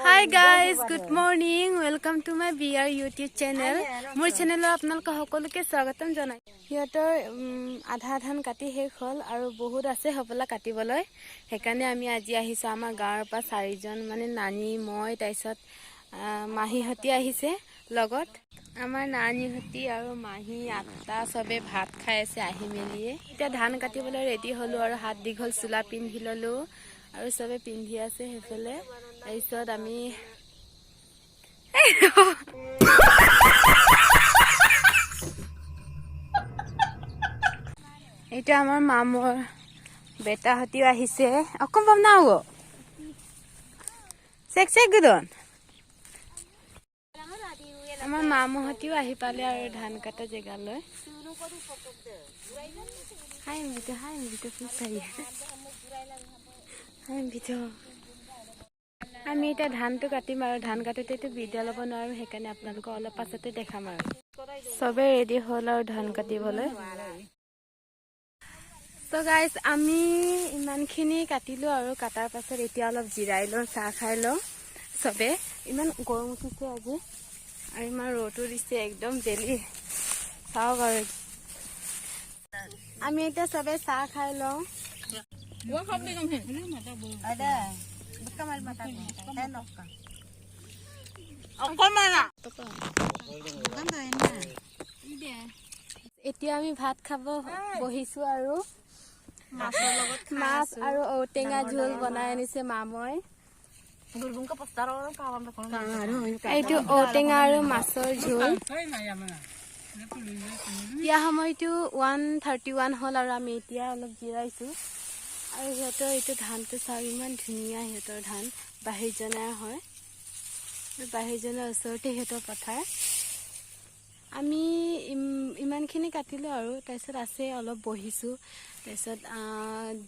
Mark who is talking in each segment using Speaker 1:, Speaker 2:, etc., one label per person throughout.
Speaker 1: Hi guys, good morning. Welcome to my BR YouTube channel. মোৰ চেনেলত আপোনালোক সকলোকে স্বাগতম জনাই। হিয়তৰ আধা ধান কাটি শেষ হ'ল আৰু বহুত আছে হবলা কাটিবলৈ। হেকানে আমি আজি আহিছো আমাৰ গাঁৱৰ পৰা 4 জন মানে নানি মই তাইছত মাহীহতি আহিছে লগত। আমাৰ নানিহতি আৰু মাহী আটা সবে ভাত খাই আছে আহি মেলিয়ে। এতিয়া ধান কাটিবলৈ ৰেডি হলো আৰু হাত দীঘল চুলা পিন্ধি ললো আৰু সবে পিন্ধি আছে হেফলে। তাইছত আমি এটা আমাৰ মামৰ বেটাহতিও আহিছে অকম পাম না গো চেক চেক গুদন আমাৰ মামহতিও আহি পালে আৰু ধান কাটা জেগালৈ হাই মিটো ফুসাই হাই মিটো আমি এটা ধানটো কাটিম আৰু ধান কাটোতেটো ভিডিও ল'ব নোৱাৰো হেকানে আপোনালোক অলপ পাছতে দেখাম আৰু সবে ৰেডি হ'ল আৰু ধান কাটিবলৈ। So guys, আমি ইমানখিনি কাটিলো আৰু কাটাৰ পাছত এতিয়া অলপ জিৰাই লওঁ চাহ খাই লওঁ সবে। ইমান গৰম উঠিছে আজি আৰু ইমান ৰ'দো দিছে একদম জেলি চাওক আৰু আমি এতিয়া সবে চাহ খাই লওঁ। এতিয়া আমি ভাত খাব বহিছো আৰু মাছ আৰু ঔটেঙা ঝোল বনাই আনিছে মামই। এইটো ঔটেঙা আৰু মাছৰ ঝোল। এতিয়া সময়টো 1:31 হ'ল আৰু আমি এতিয়া অলপ জিৰাইছো আৰু সিহঁতৰ এইটো ধানটো চাওক ইমান ধুনীয়া সিহঁতৰ ধান বাহিৰজনাৰ হয় বাহিৰজনাৰ ওচৰতে সিহঁতৰ পথাৰ। আমি ইমানখিনি কাটিলো আৰু তাৰপিছত আছে অলপ বহিছো তাৰপিছত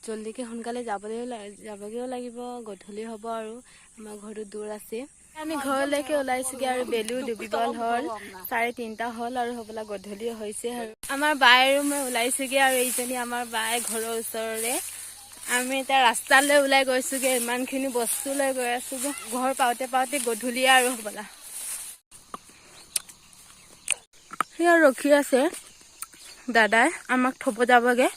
Speaker 1: জলদিকে সোনকালে যাবগৈও লাগিব গধূলি হ'ব আৰু আমাৰ ঘৰটো দূৰ আছে। আমি ঘৰলৈকে ওলাইছোগে আৰু বেলু ডুবিবল হ'ল 3:30 হ'ল আৰু হ'বলা গধূলি হৈছে আৰু আমাৰ বাই আৰু মই ওলাইছোগে আৰু এইজনী আমাৰ বাই ঘৰৰ ওচৰৰে। আমি এতিয়া ৰাস্তালৈ ওলাই গৈছোগে ইমানখিনি বস্তু লৈ গৈ আছো ঘৰ পাওঁতে গধূলি আৰু হ'বলা। সিয়া ৰখি আছে দাদাই আমাক থব যাবগে।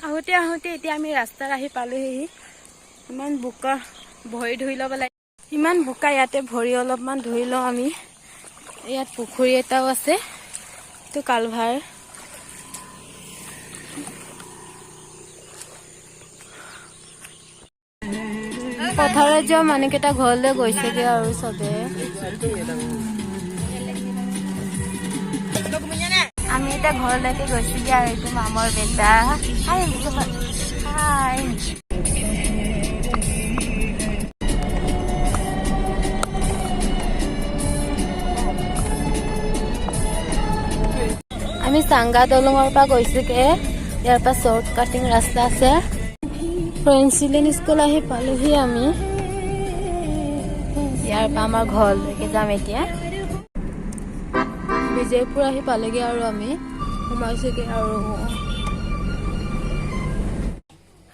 Speaker 1: আহোতে এতিয়া আমি ৰাস্তাত আহি পালোহি। ইমান বোকা ভৰি ধুই ল'ব লাগে ইমান বোকা ইয়াতে ভৰি অলপমান ধুই লওঁ আমি। ইয়াত পুখুৰী এটাও আছে এইটো কালভাৰ। পথাৰত যোৱা মানুহকেইটা ঘৰলৈ গৈছেগে আৰু চবে। আমি এতিয়া ঘৰলৈকে গৈছোগে আৰু এইটো মামৰ বেটা। হাই আমি চাংগা দলঙৰ পৰা গৈছোগে। ইয়াৰ পৰা শ্বৰ্ট কাটিং ৰাস্তা আছে। ফ্ৰেন্সিলেন স্কুল আহি পালোহি আমি। ইয়াৰ পৰা আমাৰ ঘৰলৈকে যাম এতিয়া। বিজয়পুৰ আহি পালেগে আৰু আমি সোমাইছোগে আৰু।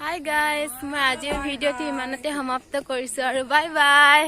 Speaker 1: হাই গাইজ, মই আজিৰ ভিডিঅ'টো ইমানতে সমাপ্ত কৰিছো আৰু বাই বাই।